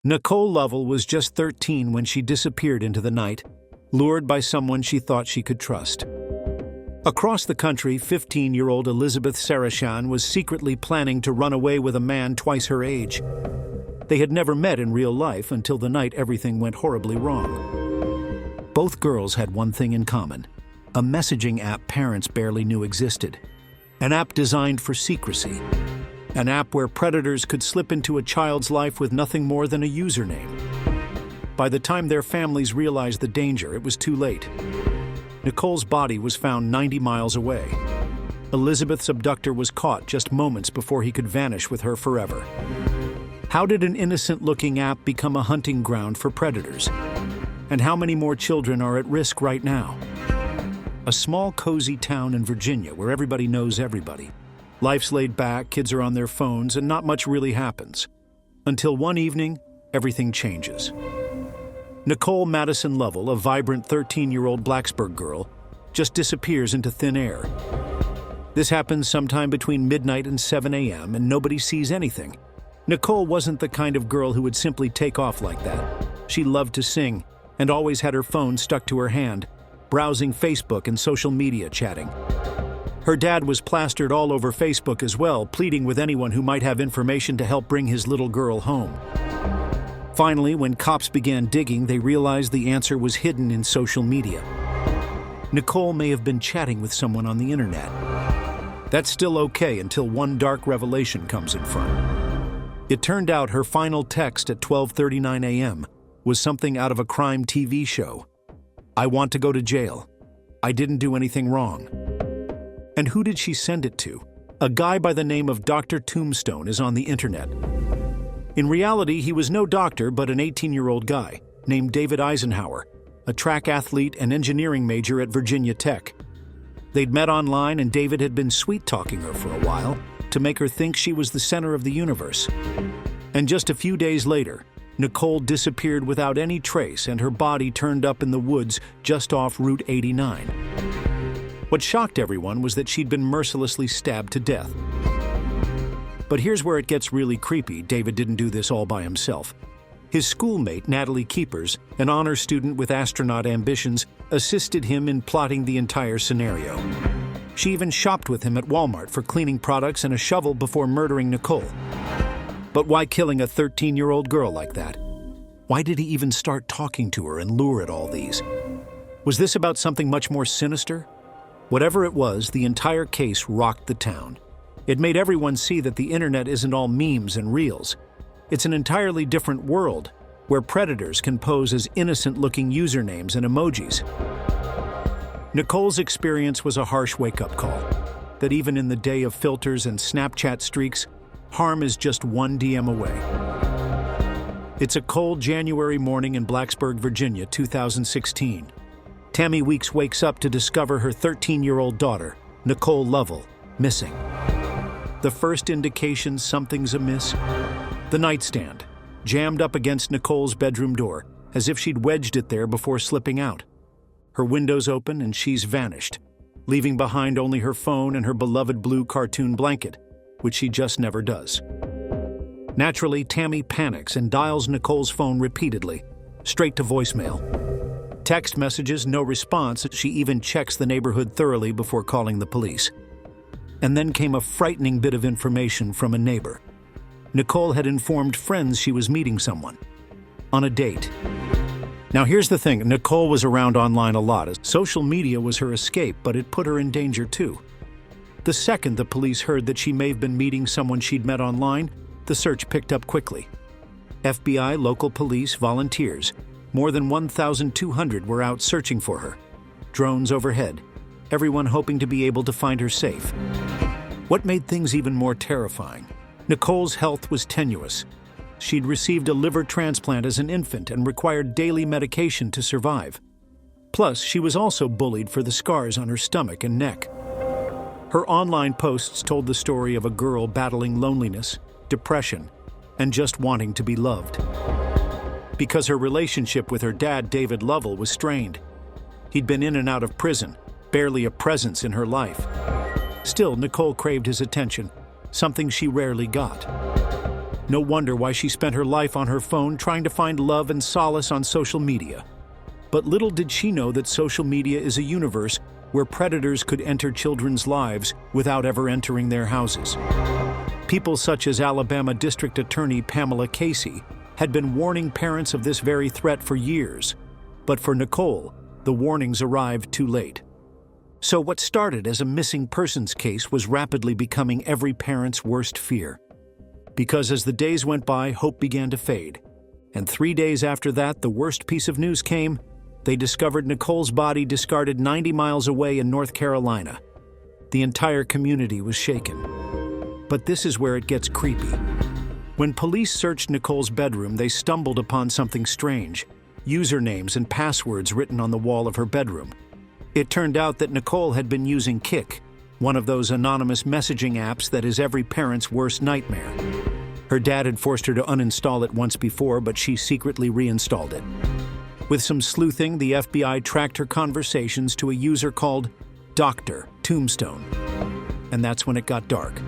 Nicole Lovell was just 13 when she disappeared into the night, lured by someone she thought she could trust. Across the country, 15-year-old Elizabeth Sarachan was secretly planning to run away with a man twice her age. They had never met in real life until the night everything went horribly wrong. Both girls had one thing in common: a messaging app parents barely knew existed. An app designed for secrecy. An app where predators could slip into a child's life with nothing more than a username. By the time their families realized the danger, it was too late. Nicole's body was found 90 miles away. Elizabeth's abductor was caught just moments before he could vanish with her forever. How did an innocent-looking app become a hunting ground for predators? And how many more children are at risk right now? A small, cozy town in Virginia where everybody knows everybody. Life's laid back, kids are on their phones, and not much really happens. Until one evening, everything changes. Nicole Madison Lovell, a vibrant 13-year-old Blacksburg girl, just disappears into thin air. This happens sometime between midnight and 7 a.m., and nobody sees anything. Nicole wasn't the kind of girl who would simply take off like that. She loved to sing, and always had her phone stuck to her hand, browsing Facebook and social media chatting. Her dad was plastered all over Facebook as well, pleading with anyone who might have information to help bring his little girl home. Finally, when cops began digging, they realized the answer was hidden in social media. Nicole may have been chatting with someone on the internet. That's still okay until one dark revelation comes in front. It turned out her final text at 12:39 a.m. was something out of a crime TV show. "I want to go to jail. I didn't do anything wrong." And who did she send it to? A guy by the name of DrTombstone is on the internet. In reality, he was no doctor, but an 18-year-old guy named David Eisenhauer, a track athlete and engineering major at Virginia Tech. They'd met online, and David had been sweet-talking her for a while to make her think she was the center of the universe. And just a few days later, Nicole disappeared without any trace, and her body turned up in the woods just off Route 89. What shocked everyone was that she'd been mercilessly stabbed to death. But here's where it gets really creepy. David didn't do this all by himself. His schoolmate, Natalie Keepers, an honor student with astronaut ambitions, assisted him in plotting the entire scenario. She even shopped with him at Walmart for cleaning products and a shovel before murdering Nicole. But why killing a 13-year-old girl like that? Why did he even start talking to her and lure at all these? Was this about something much more sinister? Whatever it was, the entire case rocked the town. It made everyone see that the internet isn't all memes and reels. It's an entirely different world, where predators can pose as innocent-looking usernames and emojis. Nicole's experience was a harsh wake-up call, that even in the day of filters and Snapchat streaks, harm is just one DM away. It's a cold January morning in Blacksburg, Virginia, 2016. Tammy Weeks wakes up to discover her 13-year-old daughter, Nicole Lovell, missing. The first indication something's amiss? The nightstand, jammed up against Nicole's bedroom door, as if she'd wedged it there before slipping out. Her window's open and she's vanished, leaving behind only her phone and her beloved blue cartoon blanket, which she just never does. Naturally, Tammy panics and dials Nicole's phone repeatedly, straight to voicemail. Text messages, no response. She even checks the neighborhood thoroughly before calling the police. And then came a frightening bit of information from a neighbor. Nicole had informed friends she was meeting someone on a date. Now here's the thing, Nicole was around online a lot. Social media was her escape, but it put her in danger too. The second the police heard that she may have been meeting someone she'd met online, the search picked up quickly. FBI, local police, volunteers. More than 1,200 were out searching for her. Drones overhead, everyone hoping to be able to find her safe. What made things even more terrifying? Nicole's health was tenuous. She'd received a liver transplant as an infant and required daily medication to survive. Plus, she was also bullied for the scars on her stomach and neck. Her online posts told the story of a girl battling loneliness, depression, and just wanting to be loved. Because her relationship with her dad, David Lovell, was strained. He'd been in and out of prison, barely a presence in her life. Still, Nicole craved his attention, something she rarely got. No wonder why she spent her life on her phone trying to find love and solace on social media. But little did she know that social media is a universe where predators could enter children's lives without ever entering their houses. People such as Alabama District Attorney Pamela Casey had been warning parents of this very threat for years. But for Nicole, the warnings arrived too late. So what started as a missing persons case was rapidly becoming every parent's worst fear. Because as the days went by, hope began to fade. And 3 days after that, the worst piece of news came. They discovered Nicole's body discarded 90 miles away in North Carolina. The entire community was shaken. But this is where it gets creepy. When police searched Nicole's bedroom, they stumbled upon something strange: usernames and passwords written on the wall of her bedroom. It turned out that Nicole had been using Kik, one of those anonymous messaging apps that is every parent's worst nightmare. Her dad had forced her to uninstall it once before, but she secretly reinstalled it. With some sleuthing, the FBI tracked her conversations to a user called DrTombstone. And that's when it got dark.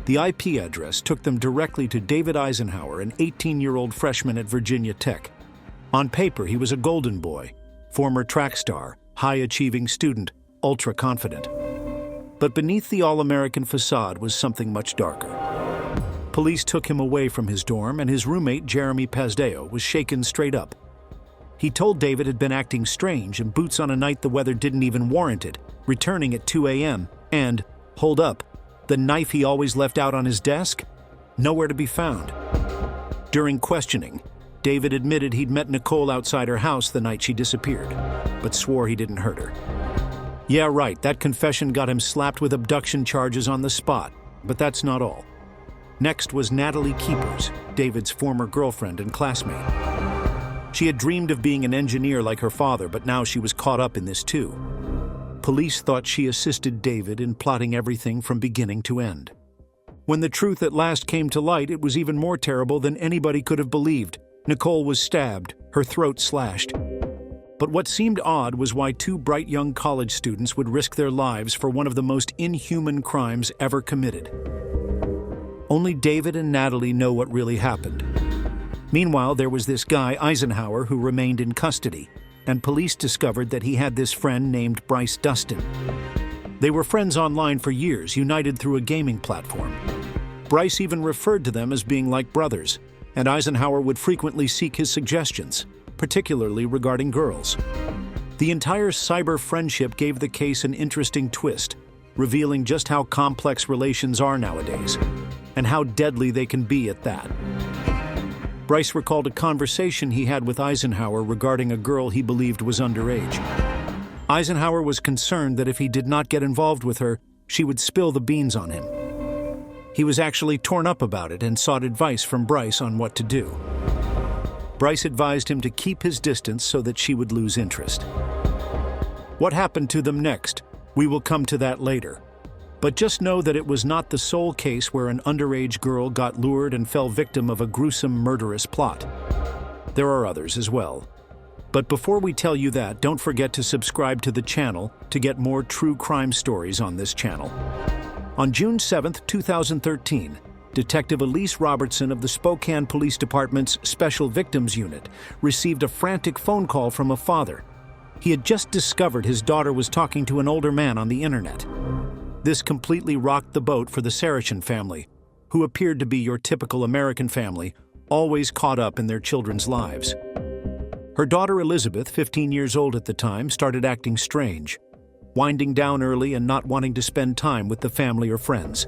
The IP address took them directly to David Eisenhauer, an 18-year-old freshman at Virginia Tech. On paper, he was a golden boy, former track star, high-achieving student, ultra-confident. But beneath the all-American facade was something much darker. Police took him away from his dorm, and his roommate, Jeremy Pazdeo, was shaken straight up. He told David had been acting strange and boots on a night the weather didn't even warrant it, returning at 2 a.m. And, hold up, the knife he always left out on his desk? Nowhere to be found. During questioning, David admitted he'd met Nicole outside her house the night she disappeared, but swore he didn't hurt her. Yeah, right, that confession got him slapped with abduction charges on the spot, but that's not all. Next was Natalie Keepers, David's former girlfriend and classmate. She had dreamed of being an engineer like her father, but now she was caught up in this too. Police thought she assisted David in plotting everything from beginning to end. When the truth at last came to light, it was even more terrible than anybody could have believed. Nicole was stabbed, her throat slashed. But what seemed odd was why two bright young college students would risk their lives for one of the most inhuman crimes ever committed. Only David and Natalie know what really happened. Meanwhile, there was this guy, Eisenhauer, who remained in custody, and police discovered that he had this friend named Bryce Dustin. They were friends online for years, united through a gaming platform. Bryce even referred to them as being like brothers, and Eisenhauer would frequently seek his suggestions, particularly regarding girls. The entire cyber friendship gave the case an interesting twist, revealing just how complex relations are nowadays, and how deadly they can be at that. Bryce recalled a conversation he had with Eisenhauer regarding a girl he believed was underage. Eisenhauer was concerned that if he did not get involved with her, she would spill the beans on him. He was actually torn up about it and sought advice from Bryce on what to do. Bryce advised him to keep his distance so that she would lose interest. What happened to them next? We will come to that later. But just know that it was not the sole case where an underage girl got lured and fell victim of a gruesome, murderous plot. There are others as well. But before we tell you that, don't forget to subscribe to the channel to get more true crime stories on this channel. On June 7, 2013, Detective Elise Robertson of the Spokane Police Department's Special Victims Unit received a frantic phone call from a father. He had just discovered his daughter was talking to an older man on the internet. This completely rocked the boat for the Sarachan family, who appeared to be your typical American family, always caught up in their children's lives. Her daughter Elizabeth, 15 years old at the time, started acting strange, winding down early and not wanting to spend time with the family or friends.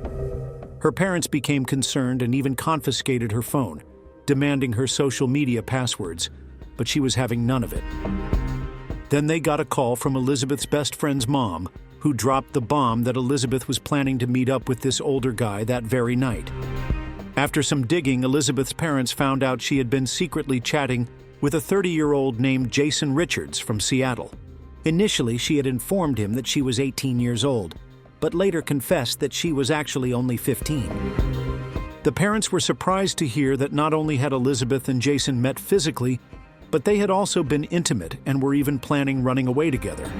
Her parents became concerned and even confiscated her phone, demanding her social media passwords, but she was having none of it. Then they got a call from Elizabeth's best friend's mom, who dropped the bomb that Elizabeth was planning to meet up with this older guy that very night. After some digging, Elizabeth's parents found out she had been secretly chatting with a 30-year-old named Jason Richards from Seattle. Initially, she had informed him that she was 18 years old, but later confessed that she was actually only 15. The parents were surprised to hear that not only had Elizabeth and Jason met physically, but they had also been intimate and were even planning running away together.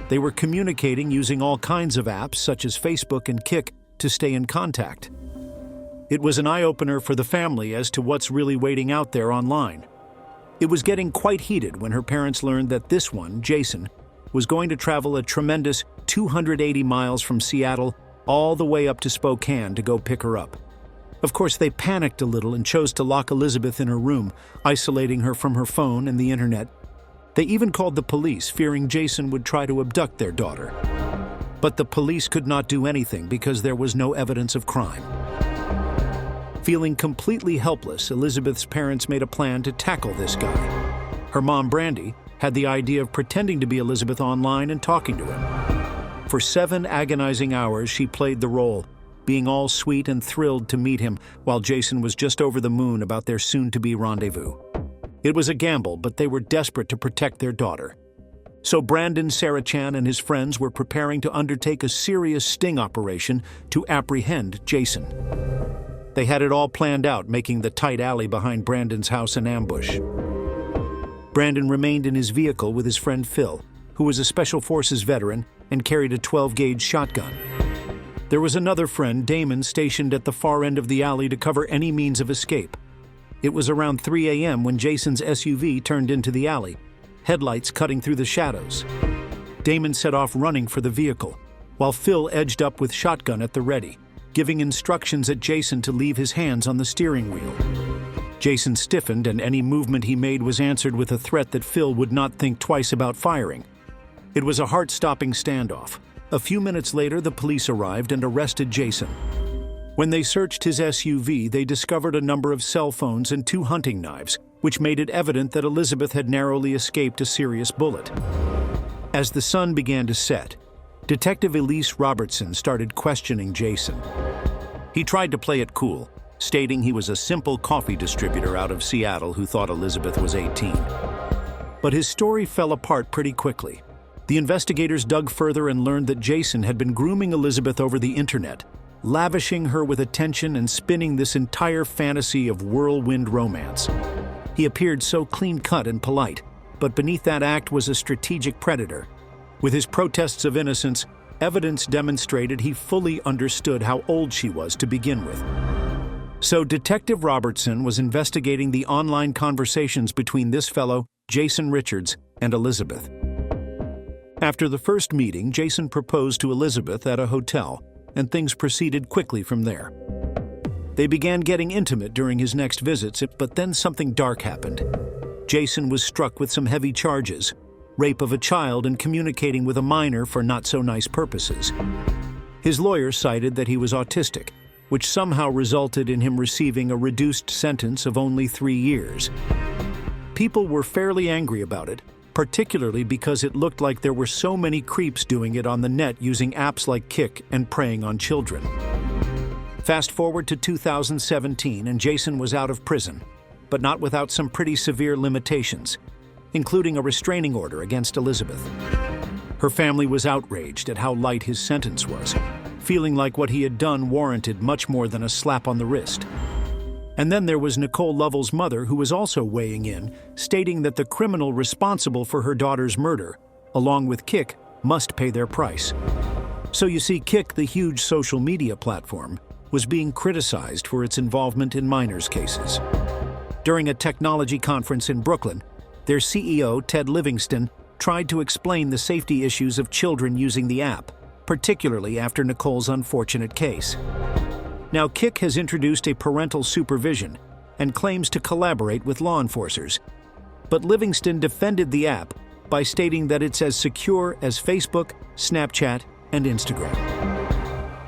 They were communicating using all kinds of apps such as Facebook and Kik to stay in contact. It was an eye-opener for the family as to what's really waiting out there online. It was getting quite heated when her parents learned that this one, Jason, was going to travel a tremendous 280 miles from Seattle all the way up to Spokane to go pick her up. Of course, they panicked a little and chose to lock Elizabeth in her room, isolating her from her phone and the internet. They even called the police, fearing Jason would try to abduct their daughter. But the police could not do anything because there was no evidence of crime. Feeling completely helpless, Elizabeth's parents made a plan to tackle this guy. Her mom, Brandy, had the idea of pretending to be Elizabeth online and talking to him. For 7 agonizing hours, she played the role, being all sweet and thrilled to meet him while Jason was just over the moon about their soon-to-be rendezvous. It was a gamble, but they were desperate to protect their daughter. So Brandon Sarachan and his friends were preparing to undertake a serious sting operation to apprehend Jason. They had it all planned out, making the tight alley behind Brandon's house an ambush. Brandon remained in his vehicle with his friend Phil, who was a Special Forces veteran and carried a 12-gauge shotgun. There was another friend, Damon, stationed at the far end of the alley to cover any means of escape. It was around 3 a.m. when Jason's SUV turned into the alley, headlights cutting through the shadows. Damon set off running for the vehicle, while Phil edged up with shotgun at the ready, giving instructions at Jason to leave his hands on the steering wheel. Jason stiffened, and any movement he made was answered with a threat that Phil would not think twice about firing. It was a heart-stopping standoff. A few minutes later, the police arrived and arrested Jason. When they searched his SUV, they discovered a number of cell phones and 2 hunting knives, which made it evident that Elizabeth had narrowly escaped a serious bullet. As the sun began to set, Detective Elise Robertson started questioning Jason. He tried to play it cool, stating he was a simple coffee distributor out of Seattle who thought Elizabeth was 18. But his story fell apart pretty quickly. The investigators dug further and learned that Jason had been grooming Elizabeth over the internet, lavishing her with attention and spinning this entire fantasy of whirlwind romance. He appeared so clean-cut and polite, but beneath that act was a strategic predator. With his protests of innocence, evidence demonstrated he fully understood how old she was to begin with. So Detective Robertson was investigating the online conversations between this fellow, Jason Richards, and Elizabeth. After the first meeting, Jason proposed to Elizabeth at a hotel, and things proceeded quickly from there. They began getting intimate during his next visits, but then something dark happened. Jason was struck with some heavy charges, rape of a child and communicating with a minor for not-so-nice purposes. His lawyer cited that he was autistic, which somehow resulted in him receiving a reduced sentence of only 3 years. People were fairly angry about it, particularly because it looked like there were so many creeps doing it on the net using apps like Kik and preying on children. Fast forward to 2017 and Jason was out of prison, but not without some pretty severe limitations, including a restraining order against Elizabeth. Her family was outraged at how light his sentence was, feeling like what he had done warranted much more than a slap on the wrist. And then there was Nicole Lovell's mother, who was also weighing in, stating that the criminal responsible for her daughter's murder, along with Kik, must pay their price. So you see, Kik, the huge social media platform, was being criticized for its involvement in minors' cases. During a technology conference in Brooklyn, their CEO, Ted Livingston, tried to explain the safety issues of children using the app, particularly after Nicole's unfortunate case. Now, Kik has introduced a parental supervision and claims to collaborate with law enforcers. But Livingston defended the app by stating that it's as secure as Facebook, Snapchat, and Instagram.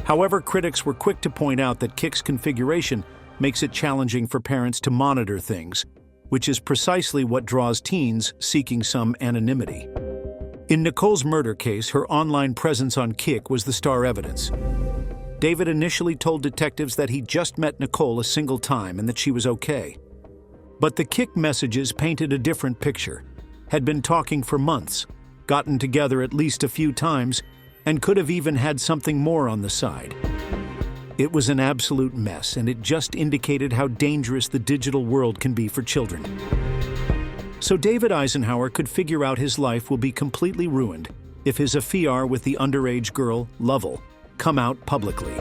However, critics were quick to point out that Kik's configuration makes it challenging for parents to monitor things, which is precisely what draws teens seeking some anonymity. In Nicole's murder case, her online presence on Kik was the star evidence. David initially told detectives that he just met Nicole a single time and that she was okay. But the Kik messages painted a different picture, had been talking for months, gotten together at least a few times, and could have even had something more on the side. It was an absolute mess, and it just indicated how dangerous the digital world can be for children. So David Eisenhauer could figure out his life will be completely ruined if his affair with the underage girl, Lovell, come out publicly.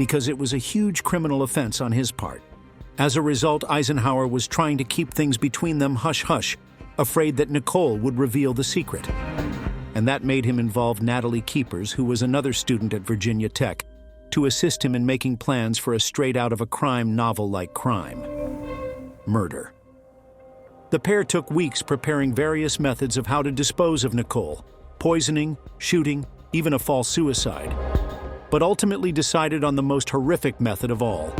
because it was a huge criminal offense on his part. As a result, Eisenhauer was trying to keep things between them hush-hush, afraid that Nicole would reveal the secret. And that made him involve Natalie Keepers, who was another student at Virginia Tech, to assist him in making plans for a straight-out-of-a-crime novel-like crime: murder. The pair took weeks preparing various methods of how to dispose of Nicole: poisoning, shooting, even a false suicide, but ultimately decided on the most horrific method of all.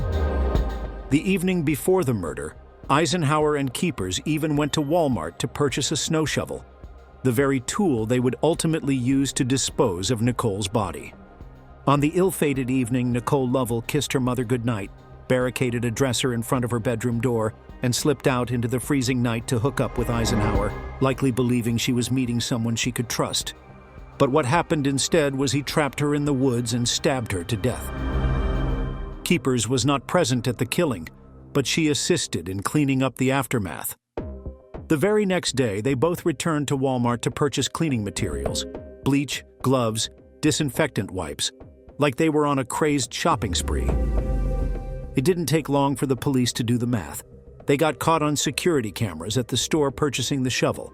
The evening before the murder, Eisenhauer and Keepers even went to Walmart to purchase a snow shovel, the very tool they would ultimately use to dispose of Nicole's body. On the ill-fated evening, Nicole Lovell kissed her mother goodnight, barricaded a dresser in front of her bedroom door, and slipped out into the freezing night to hook up with Eisenhauer, likely believing she was meeting someone she could trust. But what happened instead was he trapped her in the woods and stabbed her to death. Keepers was not present at the killing, but she assisted in cleaning up the aftermath. The very next day, they both returned to Walmart to purchase cleaning materials: bleach, gloves, disinfectant wipes, like they were on a crazed shopping spree. It didn't take long for the police to do the math. They got caught on security cameras at the store purchasing the shovel.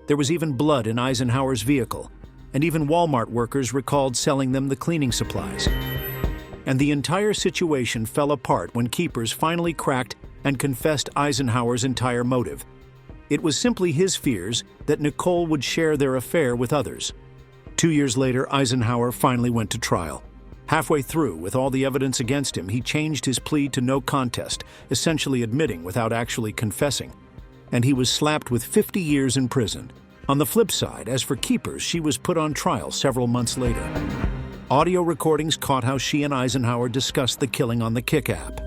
There was even blood in Eisenhauer's vehicle, and even Walmart workers recalled selling them the cleaning supplies. And the entire situation fell apart when Keepers finally cracked and confessed Eisenhauer's entire motive. It was simply his fears that Nicole would share their affair with others. 2 years later, Eisenhauer finally went to trial. Halfway through, with all the evidence against him, he changed his plea to no contest, essentially admitting without actually confessing. And he was slapped with 50 years in prison. On the flip side, as for Keepers, she was put on trial several months later. Audio recordings caught how she and Eisenhauer discussed the killing on the Kick app.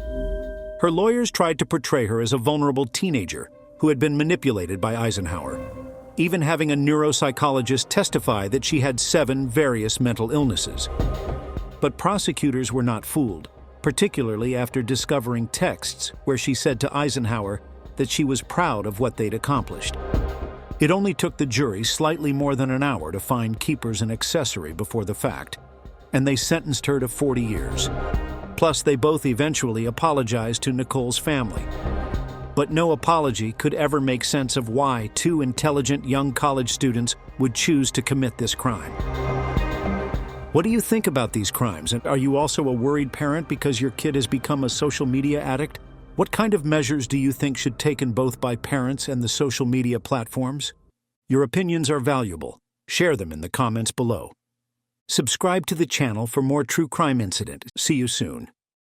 Her lawyers tried to portray her as a vulnerable teenager who had been manipulated by Eisenhauer, even having a neuropsychologist testify that she had 7 various mental illnesses. But prosecutors were not fooled, particularly after discovering texts where she said to Eisenhauer that she was proud of what they'd accomplished. It only took the jury slightly more than an hour to find Keepers an accessory before the fact, and they sentenced her to 40 years. Plus, they both eventually apologized to Nicole's family. But no apology could ever make sense of why 2 intelligent young college students would choose to commit this crime. What do you think about these crimes? And are you also a worried parent because your kid has become a social media addict? What kind of measures do you think should be taken both by parents and the social media platforms? Your opinions are valuable. Share them in the comments below. Subscribe to the channel for more true crime incident. See you soon.